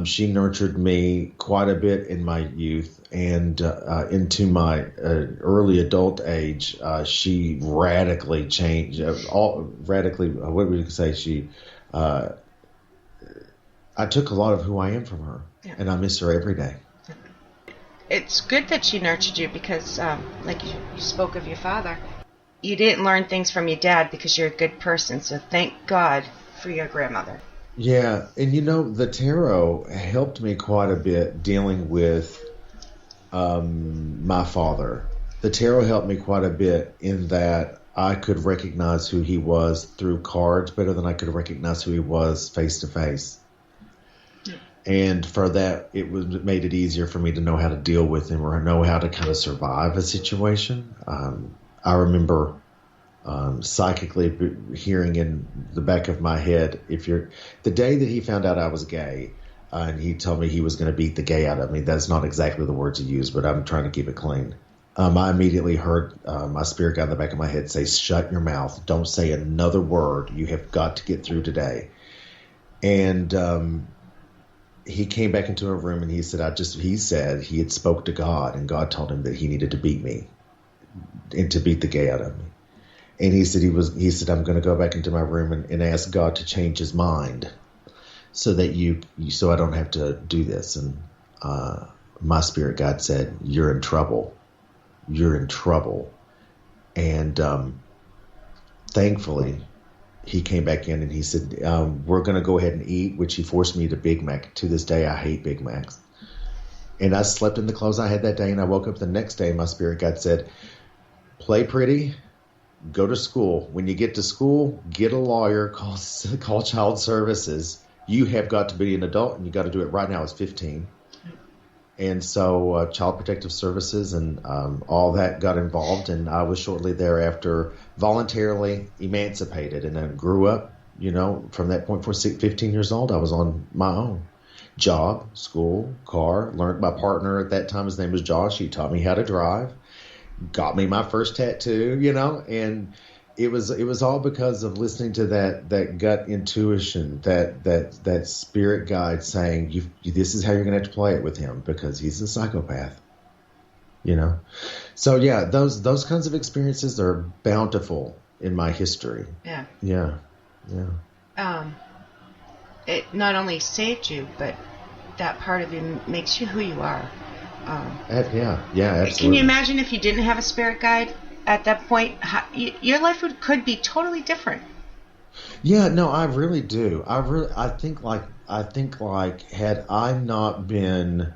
she nurtured me quite a bit in my youth, and into my early adult age, she radically changed. What would you say? She. I took a lot of who I am from her, and I miss her every day. It's good that she nurtured you because, like you spoke of your father, you didn't learn things from your dad because you're a good person, so thank God for your grandmother. Yeah, and the tarot helped me quite a bit dealing with my father. The tarot helped me quite a bit in that I could recognize who he was through cards better than I could recognize who he was face to face. And for that, it made it easier for me to know how to deal with him or know how to kind of survive a situation. I remember psychically hearing in the back of my head, the day that he found out I was gay, and he told me he was going to beat the gay out of me. That's not exactly the words he used, but I'm trying to keep it clean. I immediately heard my spirit guide in the back of my head say, "Shut your mouth. Don't say another word. You have got to get through today." And he came back into a room and he said, he had spoke to God, and God told him that he needed to beat me and to beat the gay out of me. And he said, "I'm going to go back into my room and ask God to change his mind so that so I don't have to do this." And my spirit guide said, "You're in trouble. You're in trouble." And thankfully, he came back in and he said, "We're going to go ahead and eat," which he forced me to Big Mac. To this day, I hate Big Macs. And I slept in the clothes I had that day, and I woke up the next day, and my spirit guide said, "Play pretty, go to school. When you get to school, get a lawyer, call child services. You have got to be an adult, and you got to do it right now." I was 15. And so Child Protective Services and all that got involved, and I was shortly thereafter voluntarily emancipated, and I grew up, from that point for 15 years old. I was on my own. Job, school, car, learned my partner at that time. His name was Josh. He taught me how to drive, got me my first tattoo, and it was all because of listening to that gut intuition, that spirit guide saying, this is how you're going to have to play it with him because he's a psychopath, So yeah, those kinds of experiences are bountiful in my history. Yeah. Yeah. It not only saved you, but that part of you makes you who you are. Yeah, absolutely. Can you imagine if you didn't have a spirit guide at that point? Your life could be totally different. Yeah, no, I really do. I think like had I not been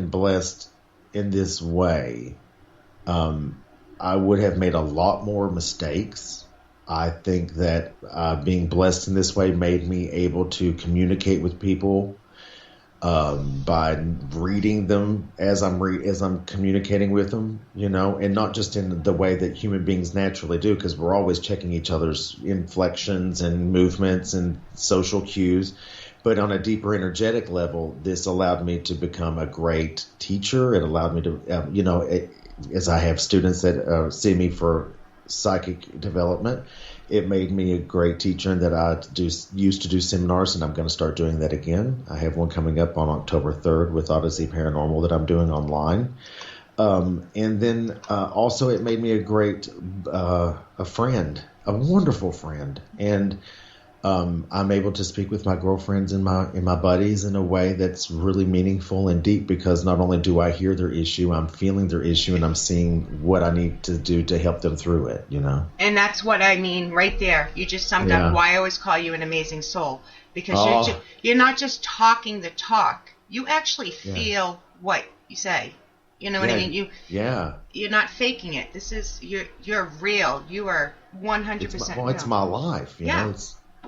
blessed in this way, I would have made a lot more mistakes. I think that being blessed in this way made me able to communicate with people by reading them as I'm communicating with them, and not just in the way that human beings naturally do, because we're always checking each other's inflections and movements and social cues. But on a deeper energetic level, this allowed me to become a great teacher. It allowed me to, as I have students that see me for psychic development, it made me a great teacher, and that I used to do seminars, and I'm going to start doing that again. I have one coming up on October 3rd with Odyssey Paranormal that I'm doing online. And then also it made me a great a friend, a wonderful friend. And I'm able to speak with my girlfriends and my buddies in a way that's really meaningful and deep, because not only do I hear their issue, I'm feeling their issue, and I'm seeing what I need to do to help them through it, And that's what I mean right there. You just summed up why I always call you an amazing soul, because you're not just talking the talk. You actually feel what you say. You know what I mean? You're not faking it. This is you're real. You are 100% real. It's my life, know.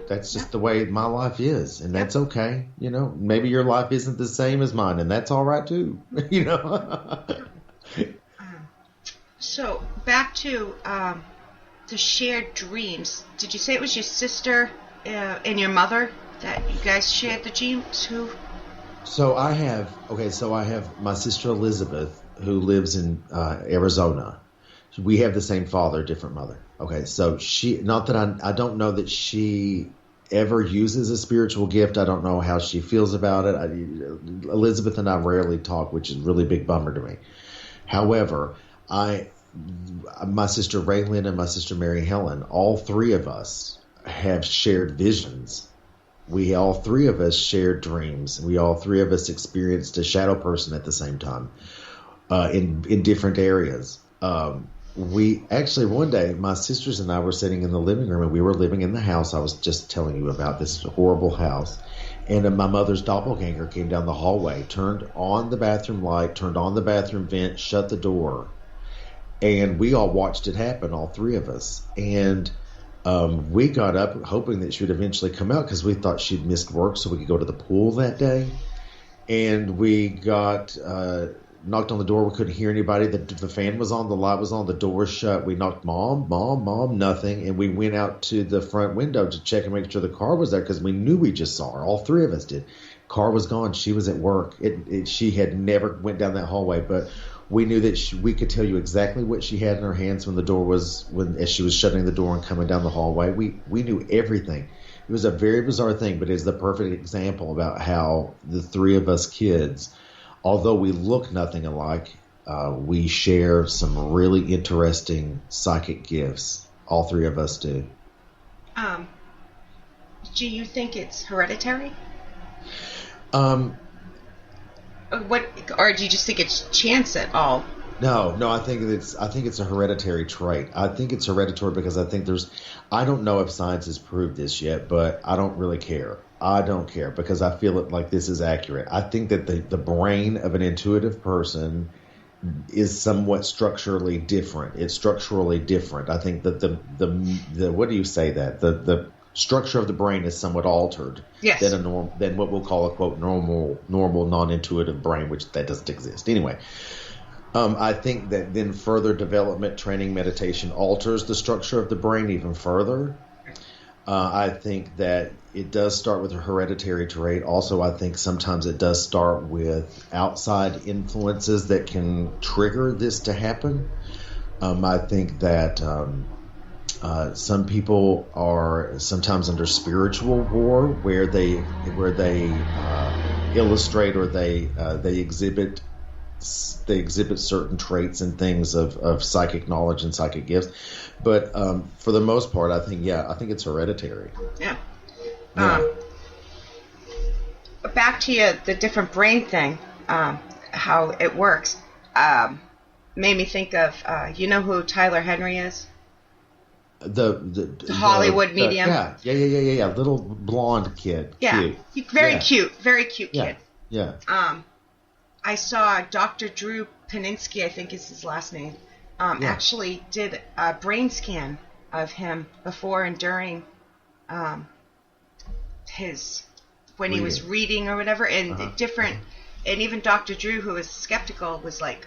That's just the way my life is, and that's okay. Maybe your life isn't the same as mine, and that's all right too. So back to the shared dreams. Did you say it was your sister and your mother that you guys shared the dreams? So I have my sister Elizabeth, who lives in Arizona. We have the same father, different mother. Okay, so I don't know that she ever uses a spiritual gift. I don't know how she feels about it. Elizabeth and I rarely talk, which is a really big bummer to me. However, my sister Raylan and my sister Mary Helen, all three of us have shared visions. We all three of us shared dreams. We all three of us experienced a shadow person at the same time in different areas. We actually, one day, my sisters and I were sitting in the living room, and we were living in the house I was just telling you about, this horrible house. And my mother's doppelganger came down the hallway, turned on the bathroom light, turned on the bathroom vent, shut the door. And we all watched it happen, all three of us. And We got up hoping that she would eventually come out because we thought she'd missed work so we could go to the pool that day. And we got knocked on the door. We couldn't hear anybody. The fan was on, the light was on, the door was shut. We knocked, Mom, nothing. And we went out to the front window to check and make sure the car was there because we knew we just saw her. All three of us did. Car was gone. She was at work. She had never went down that hallway, but we knew that we could tell you exactly what she had in her hands as she was shutting the door and coming down the hallway. We knew everything. It was a very bizarre thing, but it's the perfect example about how the three of us kids, although we look nothing alike, we share some really interesting psychic gifts. All three of us do. Do you think it's hereditary? Or do you just think it's chance at all? No, I think it's a hereditary trait. I think it's hereditary because I don't know if science has proved this yet, but I don't really care. I don't care because I feel it like this is accurate. I think that the brain of an intuitive person is somewhat structurally different. It's structurally different. I think that the what do you say that the structure of the brain is somewhat altered than what we'll call a quote normal non-intuitive brain, which that doesn't exist anyway. I think that then further development, training, meditation alters the structure of the brain even further. I think that it does start with a hereditary trait. Also, I think sometimes it does start with outside influences that can trigger this to happen. I think that some people are sometimes under spiritual war where they illustrate or they exhibit certain traits and things of psychic knowledge and psychic gifts. But for the most part, I think it's hereditary. Yeah. Back to the different brain thing, how it works, made me think of, you know who Tyler Henry is? The Hollywood medium. Yeah. Little blonde kid. Yeah. Cute. Very cute kid. Yeah. I saw Dr. Drew Paninsky, I think is his last name, actually did a brain scan of him before and during when he was reading or whatever, and and even Dr. Drew, who was skeptical, was like,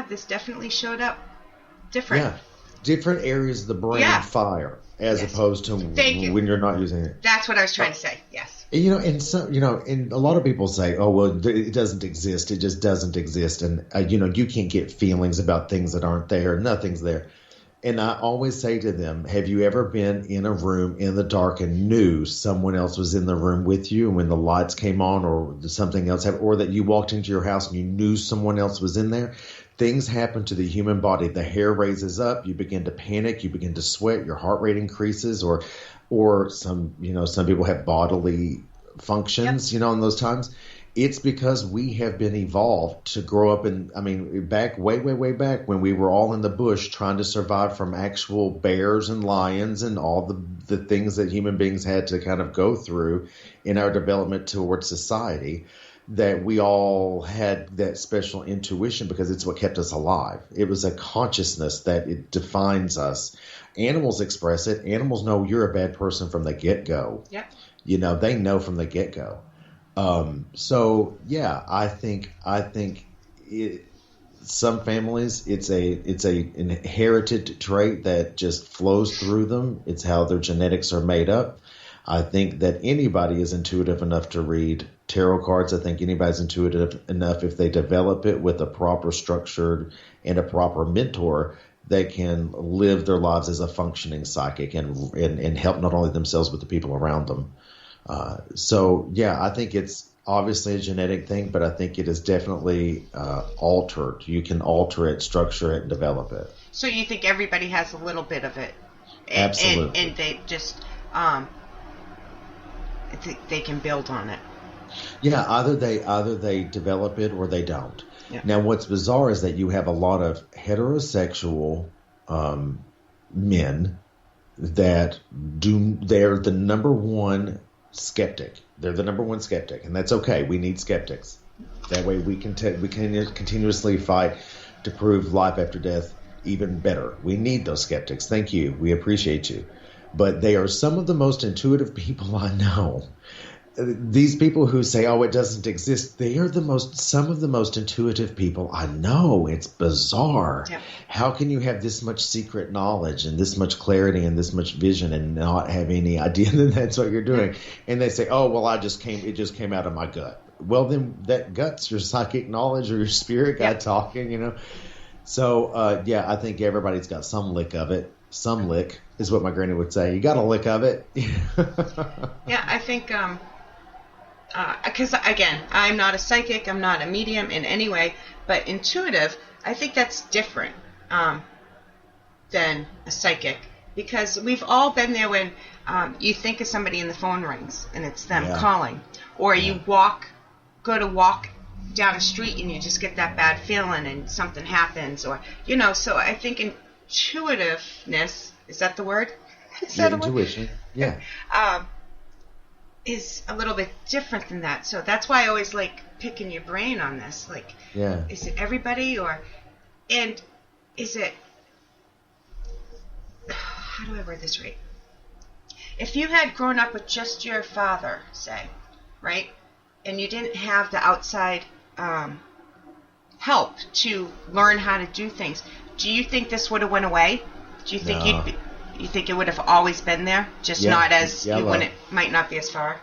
this definitely showed up different. Yeah, different areas of the brain fire as opposed to when you're not using it. That's what I was trying to say, yes. And a lot of people say, oh, well, it doesn't exist. It just doesn't exist. And, you can't get feelings about things that aren't there. Nothing's there. And I always say to them, have you ever been in a room in the dark and knew someone else was in the room with you when the lights came on or something else happened, or that you walked into your house and you knew someone else was in there? Things happen to the human body. The hair raises up. You begin to panic. You begin to sweat. Your heart rate increases, or some people have bodily functions, in those times. It's because we have been evolved to grow up back way back when we were all in the bush trying to survive from actual bears and lions and all the things that human beings had to kind of go through in our development towards society, that we all had that special intuition because it's what kept us alive. It was a consciousness that it defines us. Animals express it. Animals know you're a bad person from the get-go. Yep. They know from the get-go. I think some families it's a inherited trait that just flows through them. It's how their genetics are made up. I think that anybody is intuitive enough to read tarot cards. I think anybody's intuitive enough, if they develop it with a proper structured and a proper mentor, they can live their lives as a functioning psychic and help not only themselves but the people around them. I think it's obviously a genetic thing, but I think it is definitely altered. You can alter it, structure it, and develop it. So you think everybody has a little bit of it? Absolutely. And they just they can build on it. Yeah, either they develop it or they don't. Yeah. Now, what's bizarre is that you have a lot of heterosexual men that they're the number one skeptic. They're the number one skeptic, and that's okay. We need skeptics. That way we can continuously fight to prove life after death even better. We need those skeptics. Thank you. We appreciate you. but they are some of the most intuitive people I know. These people who say, "Oh, it doesn't exist," they are some of the most intuitive people I know. It's bizarre. Yep. How can you have this much secret knowledge and this much clarity and this much vision and not have any idea that that's what you're doing? And they say, "Oh, well, it just came out of my gut." Well, then that gut's your psychic knowledge or your spirit guide talking, you know? So, yeah, I think everybody's got some lick of it. Some lick is what my granny would say. You got a lick of it. Yeah, I think, because, again, I'm not a psychic, I'm not a medium in any way, but intuitive, I think that's different than a psychic. Because we've all been there when you think of somebody and the phone rings and it's them calling. Or you go to walk down a street and you just get that bad feeling and something happens. Or, you know, so I think intuitiveness, is that the word? Is that intuition, yeah. Is a little bit different than that. So that's why I always like picking your brain on this. Like, is it everybody and is it, how do I word this right? If you had grown up with just your father, say, right, and you didn't have the outside help to learn how to do things, do you think this would have went away? Do you think you think it would have always been there, just not as when it might not be as far?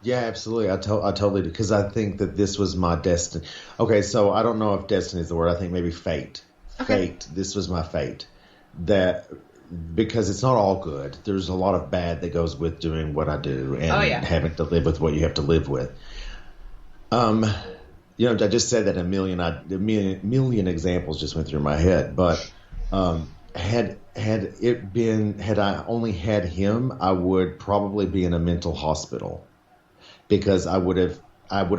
Yeah, absolutely. I totally do, because I think that this was my destiny. Okay, so I don't know if destiny is the word. I think maybe fate. Okay. Fate. This was my fate. That because it's not all good. There's a lot of bad that goes with doing what I do and having to live with what you have to live with. You know, I just said that a million examples just went through my head, but had I only had him, I would probably be in a mental hospital, because I would have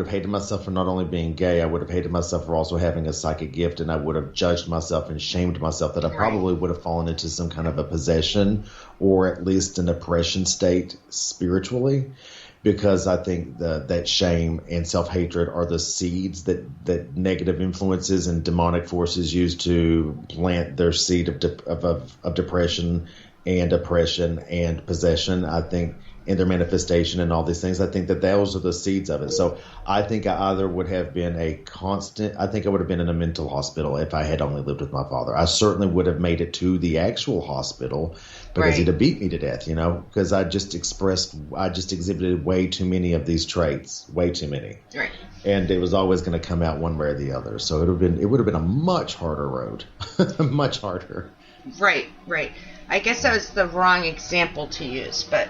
hated myself for not only being gay, I would have hated myself for also having a psychic gift, and I would have judged myself and shamed myself that I probably would have fallen into some kind of a possession or at least an oppression state spiritually. Because I think that shame and self-hatred are the seeds that negative influences and demonic forces use to plant their seed of depression and oppression and possession. I think in their manifestation and all these things, I think that those are the seeds of it. So I think I either would have been I think I would have been in a mental hospital if I had only lived with my father. I certainly would have made it to the actual hospital, because he'd have beat me to death, you know, because I just exhibited way too many of these traits, way too many. Right. And it was always going to come out one way or the other. So it would have been a much harder road, much harder. Right. I guess that was the wrong example to use, but,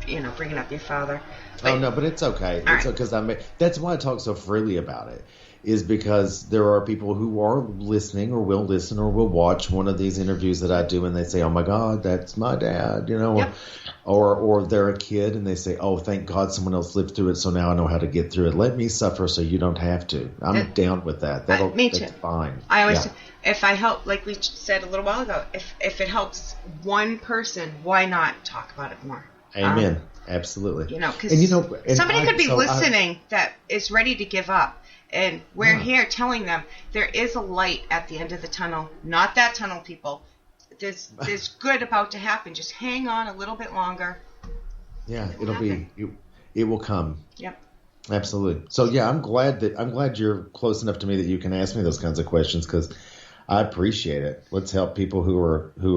you know, bringing up your father. But, no, but it's okay. It's because that's why I talk so freely about it, is because there are people who are listening or will listen or will watch one of these interviews that I do, and they say, "Oh my God, that's my dad," you know, or they're a kid and they say, "Oh, thank God someone else lived through it, so now I know how to get through it. Let me suffer so you don't have to." I'm down with that. Me too. That's fine. I always, if I help, like we said a little while ago, if it helps one person, why not talk about it more? Amen. Absolutely. You know, because somebody could be listening that is ready to give up. And we're here telling them there is a light at the end of the tunnel. Not that tunnel, people. There's good about to happen. Just hang on a little bit longer. Yeah, it will come. Yep. Absolutely. So yeah, I'm glad you're close enough to me that you can ask me those kinds of questions, because I appreciate it. Let's help people who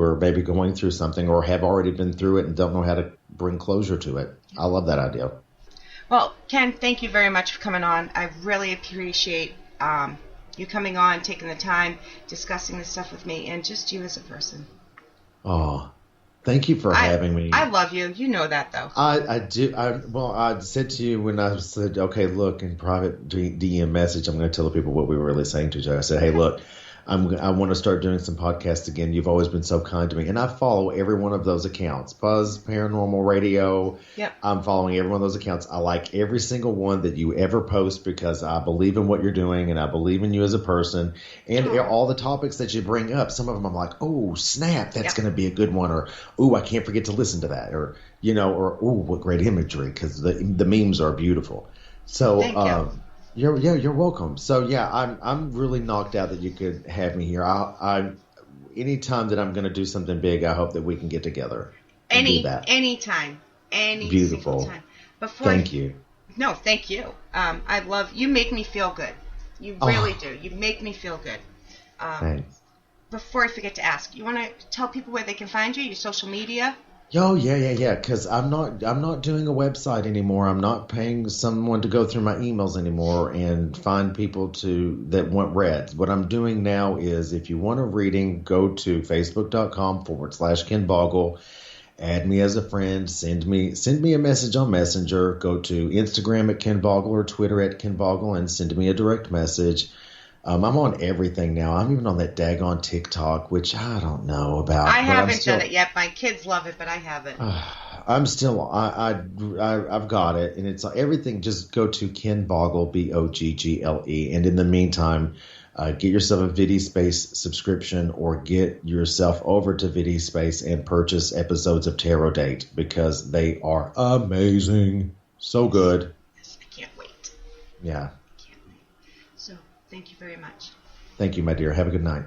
are maybe going through something or have already been through it and don't know how to bring closure to it. I love that idea. Well, Ken, thank you very much for coming on. I really appreciate you coming on, taking the time, discussing this stuff with me, and just you as a person. Oh, thank you for having me. I love you. You know that, though. I do. I said to you when I said, okay, look, in private DM message, I'm going to tell the people what we were really saying to each other. I said, hey, look, I want to start doing some podcasts again. You've always been so kind to me. And I follow every one of those accounts. Buzz, Paranormal Radio. Yep. I'm following every one of those accounts. I like every single one that you ever post, because I believe in what you're doing and I believe in you as a person. And all the topics that you bring up, some of them I'm like, oh, snap, that's going to be a good one. Or, oh, I can't forget to listen to that. Or, you know, or, oh, what great imagery, because the memes are beautiful. So, thank you. You're welcome. So yeah, I'm really knocked out that you could have me here. anytime that I'm going to do something big, I hope that we can get together and do that. Anytime. Any Beautiful. single time. Thank you. No, thank you. I love, you make me feel good. You really do. You make me feel good. Thanks. Before I forget to ask, you want to tell people where they can find you, your social media? Oh, yeah. Because I'm not doing a website anymore. I'm not paying someone to go through my emails anymore and find people that want read. What I'm doing now is, if you want a reading, go to facebook.com/Ken Boggle. Add me as a friend. Send me a message on Messenger. Go to Instagram at Ken Boggle or Twitter at Ken Boggle and send me a direct message. I'm on everything now. I'm even on that daggone TikTok, which I don't know about. I haven't done it yet. My kids love it, but I haven't. I've got it, and it's everything. Just go to Ken Boggle, Boggle, and in the meantime, get yourself a VidiSpace subscription, or get yourself over to VidiSpace and purchase episodes of Tarot Date, because they are amazing, so good. Yes, I can't wait. Yeah. Thank you very much. Thank you, my dear. Have a good night.